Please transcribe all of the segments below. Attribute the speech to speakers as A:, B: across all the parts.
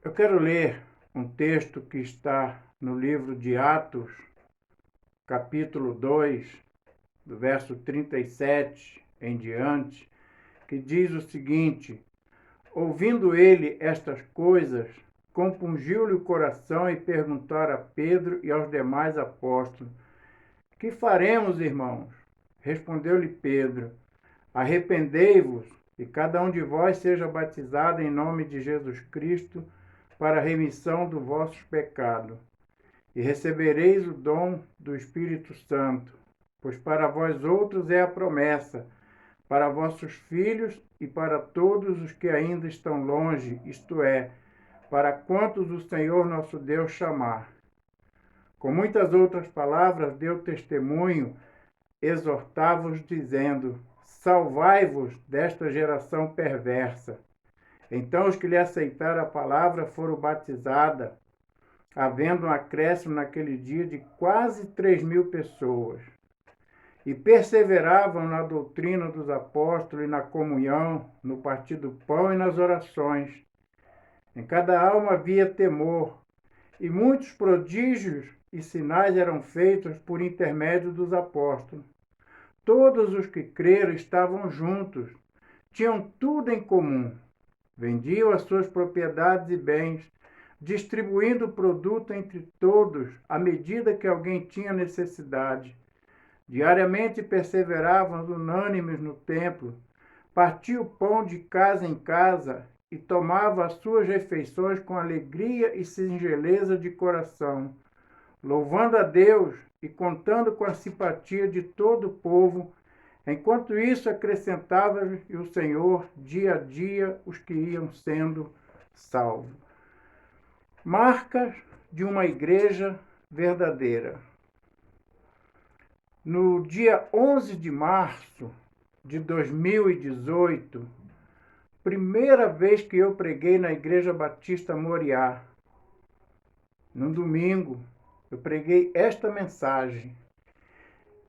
A: Eu quero ler um texto que está no livro de Atos, capítulo 2, do verso 37 em diante, que diz o seguinte: ouvindo ele estas coisas, compungiu-lhe o coração e perguntaram a Pedro e aos demais apóstolos: que faremos, irmãos? Respondeu-lhe Pedro: arrependei-vos e cada um de vós seja batizado em nome de Jesus Cristo para a remissão dos vossos pecados, e recebereis o dom do Espírito Santo, pois para vós outros é a promessa, para vossos filhos e para todos os que ainda estão longe, isto é, para quantos o Senhor nosso Deus chamar. Com muitas outras palavras deu testemunho, exortava-os dizendo: salvai-vos desta geração perversa. Então os que lhe aceitaram a palavra foram batizados, havendo um acréscimo naquele dia de quase 3.000 pessoas. E perseveravam na doutrina dos apóstolos e na comunhão, no partir do pão e nas orações. Em cada alma havia temor, e muitos prodígios e sinais eram feitos por intermédio dos apóstolos. Todos os que creram estavam juntos, tinham tudo em comum. Vendiam as suas propriedades e bens, distribuindo o produto entre todos, à medida que alguém tinha necessidade. Diariamente perseveravam unânimes no templo, partiam o pão de casa em casa e tomavam as suas refeições com alegria e singeleza de coração, louvando a Deus e contando com a simpatia de todo o povo. Enquanto isso, acrescentava-lhe o Senhor dia a dia os que iam sendo salvos. Marcas de uma igreja verdadeira. No dia 11 de março de 2018, primeira vez que eu preguei na Igreja Batista Moriá, num domingo, eu preguei esta mensagem.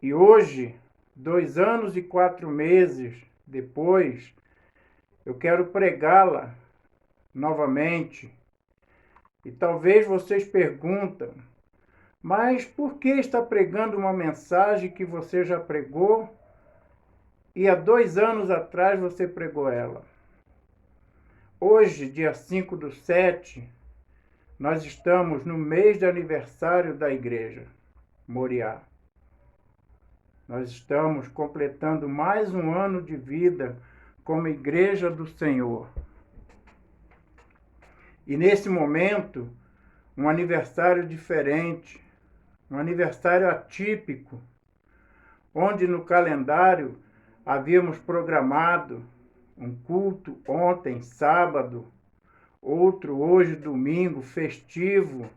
A: E hoje, 2 anos e 4 meses depois, eu quero pregá-la novamente. E talvez vocês perguntem: mas por que está pregando uma mensagem que você já pregou e há 2 anos atrás você pregou ela? Hoje, dia 5/7, nós estamos no mês de aniversário da Igreja Moriá. Nós estamos completando mais um ano de vida como Igreja do Senhor. E nesse momento, um aniversário diferente, um aniversário atípico, onde no calendário havíamos programado um culto ontem, sábado, outro hoje, domingo, festivo,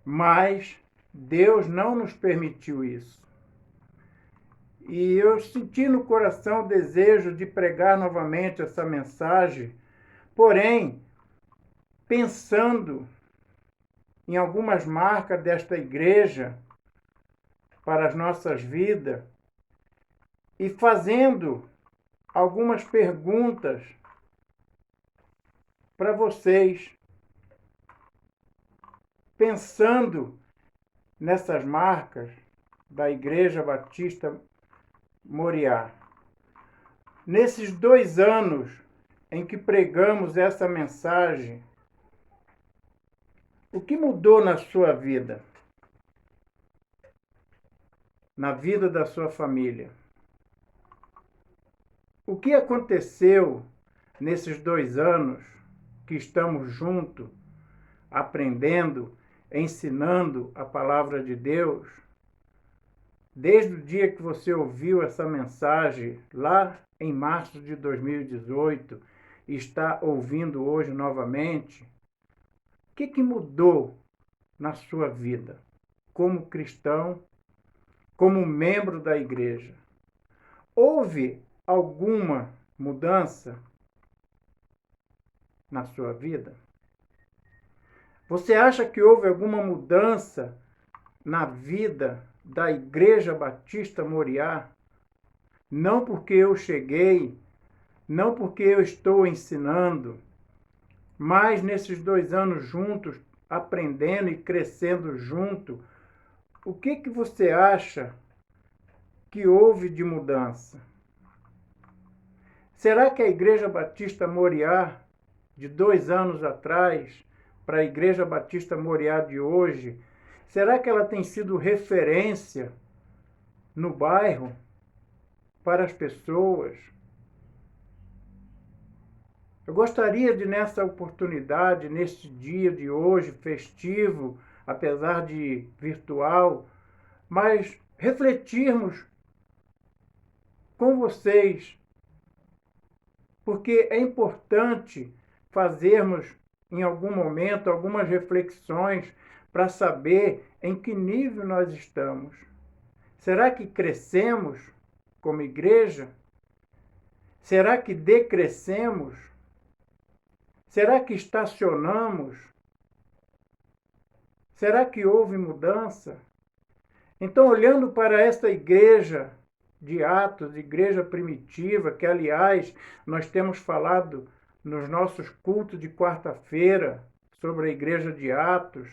A: mas Deus não nos permitiu isso. E eu senti no coração o desejo de pregar novamente essa mensagem, porém, pensando em algumas marcas desta igreja para as nossas vidas e fazendo algumas perguntas para vocês, pensando nessas marcas da Igreja Batista Moriá. Nesses 2 anos em que pregamos essa mensagem, o que mudou na sua vida? Na vida da sua família? O que aconteceu nesses 2 anos que estamos juntos, aprendendo, ensinando a palavra de Deus? Desde o dia que você ouviu essa mensagem lá em março de 2018 e está ouvindo hoje novamente, o que mudou na sua vida como cristão, como membro da igreja? Houve alguma mudança na sua vida? Você acha que houve alguma mudança na vida da Igreja Batista Moriá? Não porque eu cheguei, não porque eu estou ensinando, Mas nesses 2 anos juntos, aprendendo e crescendo junto, o que você acha que houve de mudança? Será que a Igreja Batista Moriá, de 2 anos atrás, para a Igreja Batista Moriá de hoje, será que ela tem sido referência no bairro para as pessoas? Eu gostaria de, nessa oportunidade, neste dia de hoje, festivo, apesar de virtual, mas refletirmos com vocês, porque é importante fazermos, em algum momento, algumas reflexões para saber em que nível nós estamos. Será que crescemos como igreja? Será que decrescemos? Será que estacionamos? Será que houve mudança? Então, olhando para esta igreja de Atos, igreja primitiva, que, aliás, nós temos falado nos nossos cultos de quarta-feira sobre a igreja de Atos,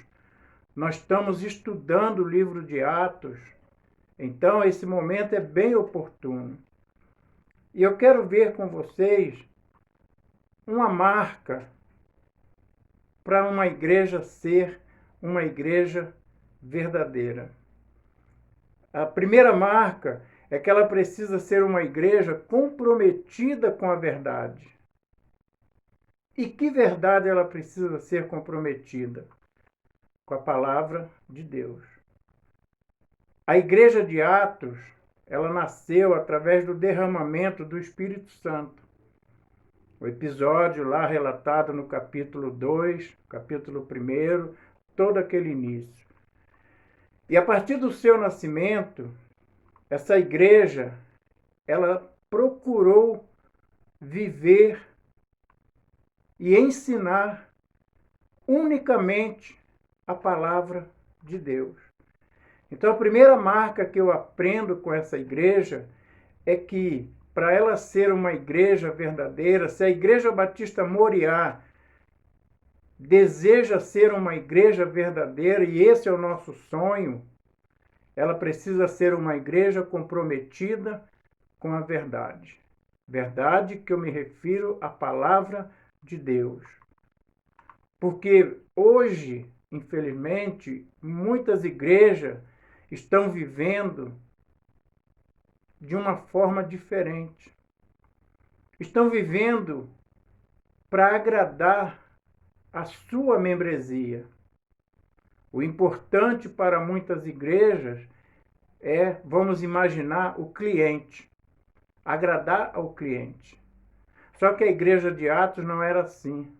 A: nós estamos estudando o livro de Atos, então esse momento é bem oportuno. E eu quero ver com vocês uma marca para uma igreja ser uma igreja verdadeira. A primeira marca é que ela precisa ser uma igreja comprometida com a verdade. E que verdade ela precisa ser comprometida? Com a palavra de Deus. A igreja de Atos, ela nasceu através do derramamento do Espírito Santo. O episódio lá relatado no capítulo 2, capítulo 1, todo aquele início. E a partir do seu nascimento, essa igreja, ela procurou viver e ensinar unicamente a palavra de Deus. Então, a primeira marca que eu aprendo com essa igreja é que, para ela ser uma igreja verdadeira, se a Igreja Batista Moriá deseja ser uma igreja verdadeira, e esse é o nosso sonho, ela precisa ser uma igreja comprometida com a verdade. Verdade que eu me refiro à palavra de Deus. Porque hoje, infelizmente, muitas igrejas estão vivendo de uma forma diferente. Estão vivendo para agradar a sua membresia. O importante para muitas igrejas é, vamos imaginar, o cliente. Agradar ao cliente. Só que a igreja de Atos não era assim.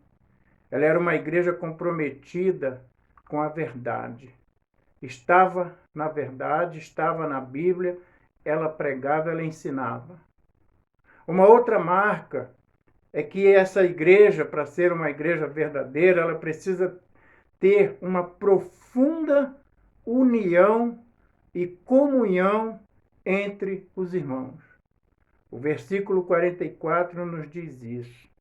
A: Ela era uma igreja comprometida com a verdade. Estava na verdade, estava na Bíblia, ela pregava, ela ensinava. Uma outra marca é que essa igreja, para ser uma igreja verdadeira, ela precisa ter uma profunda união e comunhão entre os irmãos. O versículo 44 nos diz isso.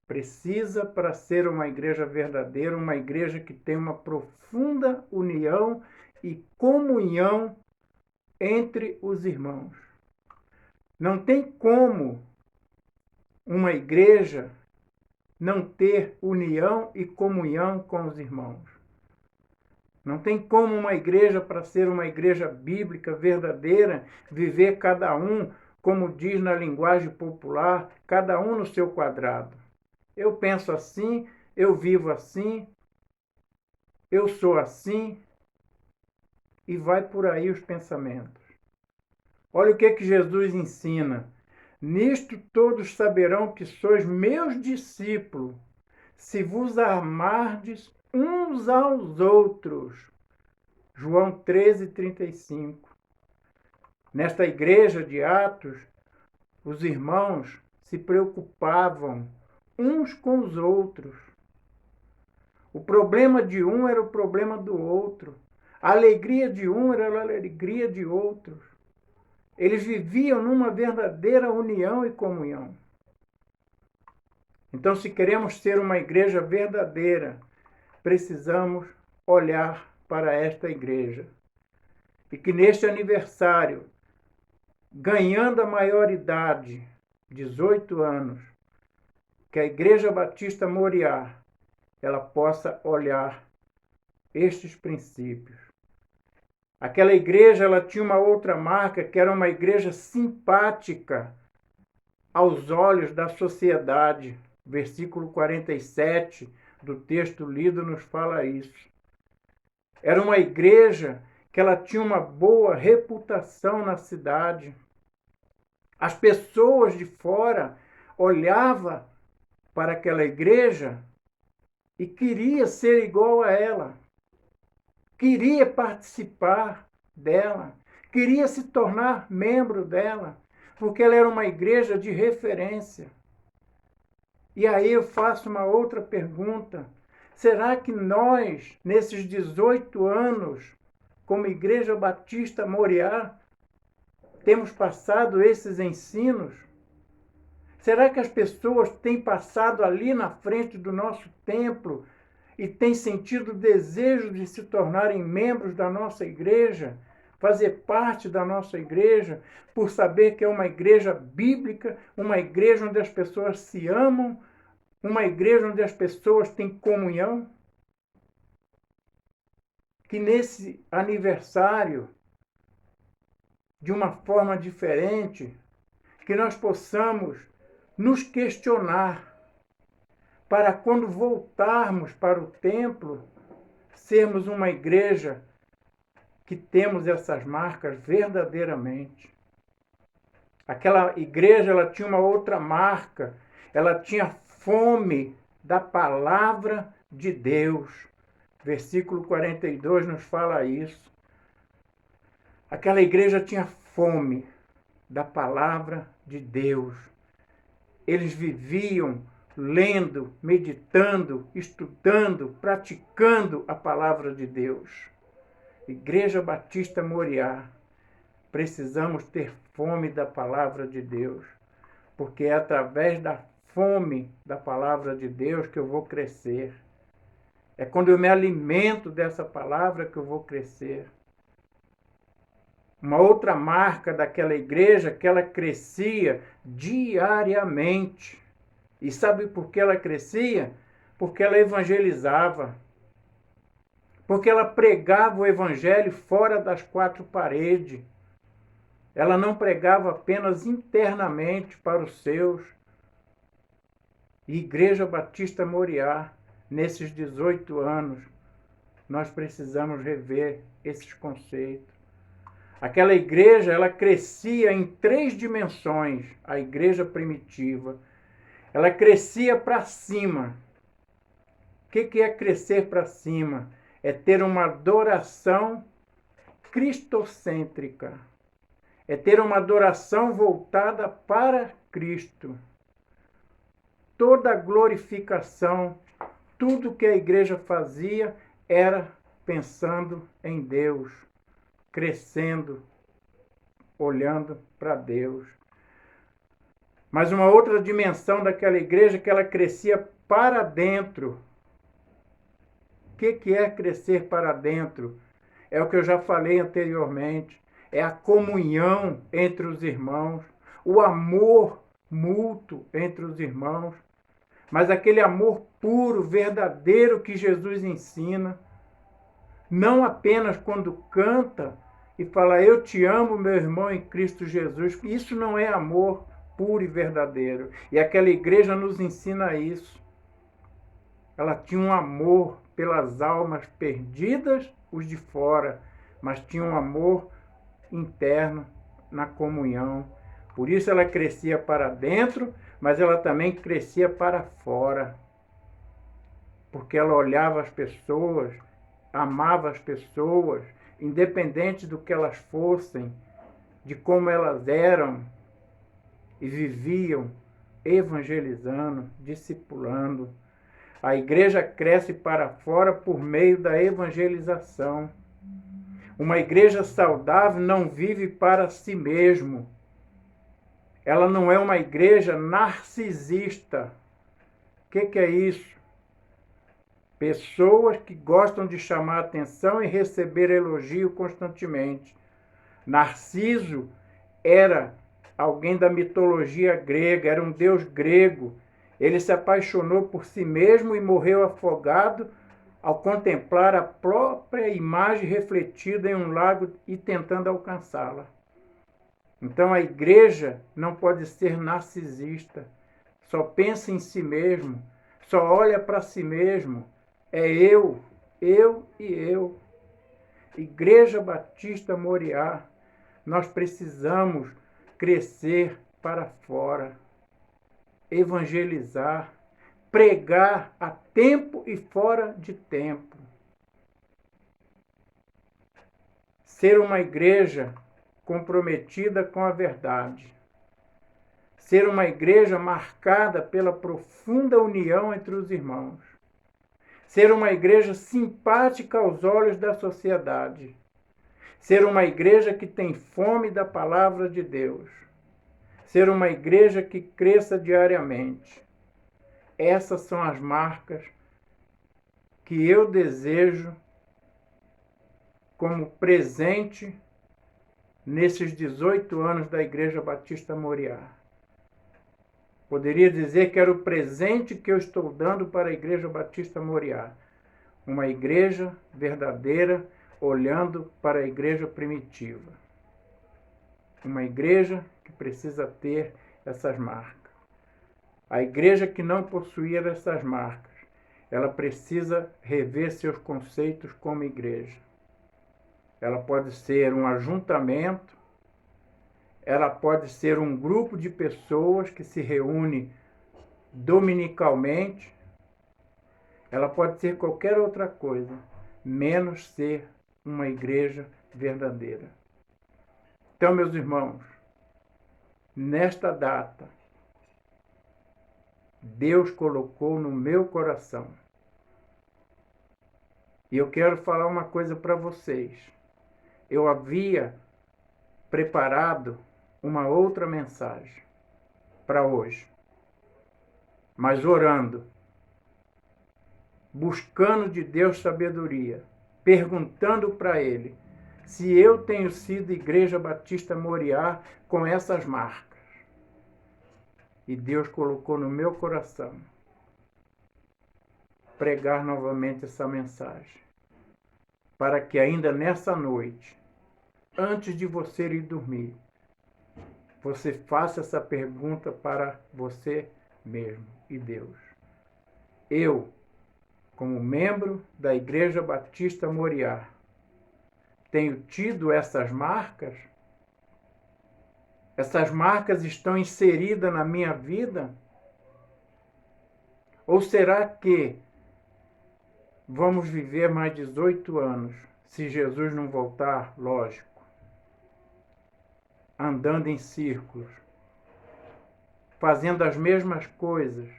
A: Precisa, para ser uma igreja verdadeira, uma igreja que tem uma profunda união e comunhão entre os irmãos. Não tem como uma igreja não ter união e comunhão com os irmãos. Não tem como uma igreja, para ser uma igreja bíblica verdadeira, viver cada um, como diz na linguagem popular, cada um no seu quadrado. Eu penso assim, eu vivo assim, eu sou assim, e vai por aí os pensamentos. Olha o que Jesus ensina. Nisto todos saberão que sois meus discípulos, se vos amardes uns aos outros. João 13:35. Nesta igreja de Atos, os irmãos se preocupavam uns com os outros. O problema de um era o problema do outro. A alegria de um era a alegria de outros. Eles viviam numa verdadeira união e comunhão. Então, se queremos ser uma igreja verdadeira, precisamos olhar para esta igreja. E que neste aniversário, ganhando a maioridade, 18 anos, que a Igreja Batista Moriá, ela possa olhar estes princípios. Aquela igreja, ela tinha uma outra marca, que era uma igreja simpática aos olhos da sociedade. Versículo 47 do texto lido nos fala isso. Era uma igreja que ela tinha uma boa reputação na cidade. As pessoas de fora olhavam para aquela igreja e queria ser igual a ela, queria participar dela, queria se tornar membro dela, porque ela era uma igreja de referência. E aí eu faço uma outra pergunta. Será que nós, nesses 18 anos, como Igreja Batista Moriá, temos passado esses ensinos? Será que as pessoas têm passado ali na frente do nosso templo e têm sentido o desejo de se tornarem membros da nossa igreja, fazer parte da nossa igreja, por saber que é uma igreja bíblica, uma igreja onde as pessoas se amam, uma igreja onde as pessoas têm comunhão? Que nesse aniversário, de uma forma diferente, que nós possamos nos questionar para quando voltarmos para o templo, sermos uma igreja que temos essas marcas verdadeiramente. Aquela igreja, ela tinha uma outra marca, ela tinha fome da palavra de Deus. Versículo 42 nos fala isso. Aquela igreja tinha fome da palavra de Deus. Eles viviam lendo, meditando, estudando, praticando a palavra de Deus. Igreja Batista Moriá, precisamos ter fome da palavra de Deus, porque é através da fome da palavra de Deus que eu vou crescer. É quando eu me alimento dessa palavra que eu vou crescer. Uma outra marca daquela igreja, que ela crescia diariamente. E sabe por que ela crescia? Porque ela evangelizava. Porque ela pregava o evangelho fora das quatro paredes. Ela não pregava apenas internamente para os seus. E Igreja Batista Moriá, nesses 18 anos, nós precisamos rever esses conceitos. Aquela igreja, ela crescia em 3 dimensões, a igreja primitiva. Ela crescia para cima. O que é crescer para cima? É ter uma adoração cristocêntrica. É ter uma adoração voltada para Cristo. Toda a glorificação, tudo que a igreja fazia era pensando em Deus, crescendo, olhando para Deus. Mas uma outra dimensão daquela igreja, que ela crescia para dentro. O que é crescer para dentro? É o que eu já falei anteriormente. É a comunhão entre os irmãos, o amor mútuo entre os irmãos, mas aquele amor puro, verdadeiro que Jesus ensina. Não apenas quando canta e fala, eu te amo, meu irmão, em Cristo Jesus. Isso não é amor puro e verdadeiro. E aquela igreja nos ensina isso. Ela tinha um amor pelas almas perdidas, os de fora, mas tinha um amor interno na comunhão. Por isso ela crescia para dentro, mas ela também crescia para fora. Porque ela olhava as pessoas, amava as pessoas, independente do que elas fossem, de como elas eram, e viviam evangelizando, discipulando. A igreja cresce para fora por meio da evangelização. Uma igreja saudável não vive para si mesmo. Ela não é uma igreja narcisista. que é isso? Pessoas que gostam de chamar atenção e receber elogio constantemente. Narciso era alguém da mitologia grega, era um deus grego. Ele se apaixonou por si mesmo e morreu afogado ao contemplar a própria imagem refletida em um lago e tentando alcançá-la. Então a igreja não pode ser narcisista, só pensa em si mesmo, só olha para si mesmo. É eu e eu. Igreja Batista Moriá, nós precisamos crescer para fora, evangelizar, pregar a tempo e fora de tempo. Ser uma igreja comprometida com a verdade. Ser uma igreja marcada pela profunda união entre os irmãos. Ser uma igreja simpática aos olhos da sociedade. Ser uma igreja que tem fome da palavra de Deus. Ser uma igreja que cresça diariamente. Essas são as marcas que eu desejo como presente nesses 18 anos da Igreja Batista Moriá. Poderia dizer que era o presente que eu estou dando para a Igreja Batista Moriá. Uma igreja verdadeira, olhando para a igreja primitiva. Uma igreja que precisa ter essas marcas. A igreja que não possuir essas marcas, ela precisa rever seus conceitos como igreja. Ela pode ser um ajuntamento, ela pode ser um grupo de pessoas que se reúne dominicalmente, ela pode ser qualquer outra coisa, menos ser uma igreja verdadeira. Então, meus irmãos, nesta data, Deus colocou no meu coração. E eu quero falar uma coisa para vocês. Eu havia preparado uma outra mensagem para hoje, mas orando, buscando de Deus sabedoria, perguntando para Ele se eu tenho sido Igreja Batista Moriá com essas marcas. E Deus colocou no meu coração pregar novamente essa mensagem, para que ainda nessa noite, antes de você ir dormir, você faça essa pergunta para você mesmo e Deus. Eu, como membro da Igreja Batista Moriá, tenho tido essas marcas? Essas marcas estão inseridas na minha vida? Ou será que vamos viver mais 18 anos, se Jesus não voltar, lógico, andando em círculos, fazendo as mesmas coisas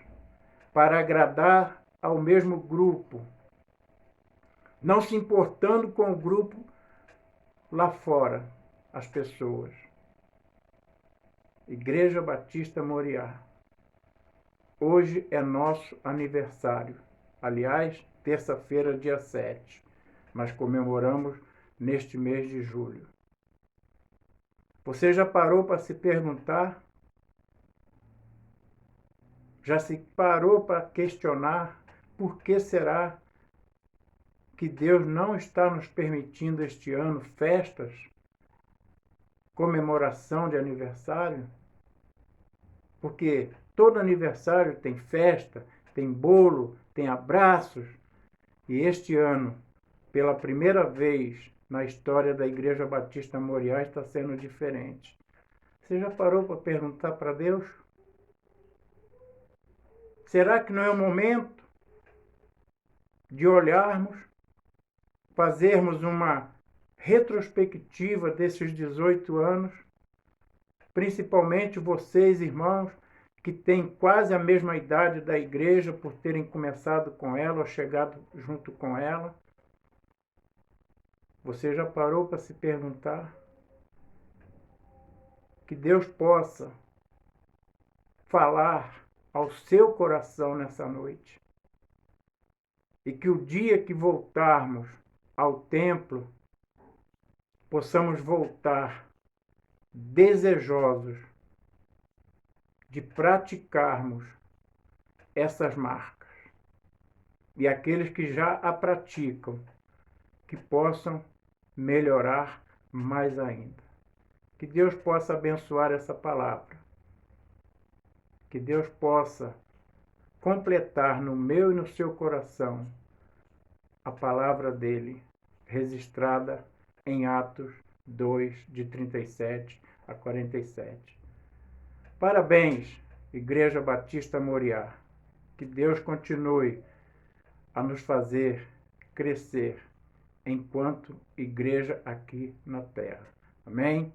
A: para agradar ao mesmo grupo, não se importando com o grupo lá fora, as pessoas. Igreja Batista Moriá. Hoje é nosso aniversário. Aliás, terça-feira, dia 7. Mas comemoramos neste mês de julho. Você já parou para se perguntar? Já se parou para questionar por que será que Deus não está nos permitindo este ano festas, comemoração de aniversário? Porque todo aniversário tem festa, tem bolo, tem abraços. E este ano, pela primeira vez na história da Igreja Batista Moriá, está sendo diferente. Você já parou para perguntar para Deus? Será que não é o momento de olharmos, fazermos uma retrospectiva desses 18 anos, principalmente vocês, irmãos, que têm quase a mesma idade da igreja por terem começado com ela ou chegado junto com ela? Você já parou para se perguntar? Que Deus possa falar ao seu coração nessa noite. E que o dia que voltarmos ao templo, possamos voltar desejosos de praticarmos essas marcas. E aqueles que já a praticam, que possam melhorar mais ainda. Que Deus possa abençoar essa palavra. Que Deus possa completar no meu e no seu coração a palavra dele, registrada em Atos 2, de 37 a 47. Parabéns, Igreja Batista Moriá. Que Deus continue a nos fazer crescer enquanto igreja aqui na terra. Amém?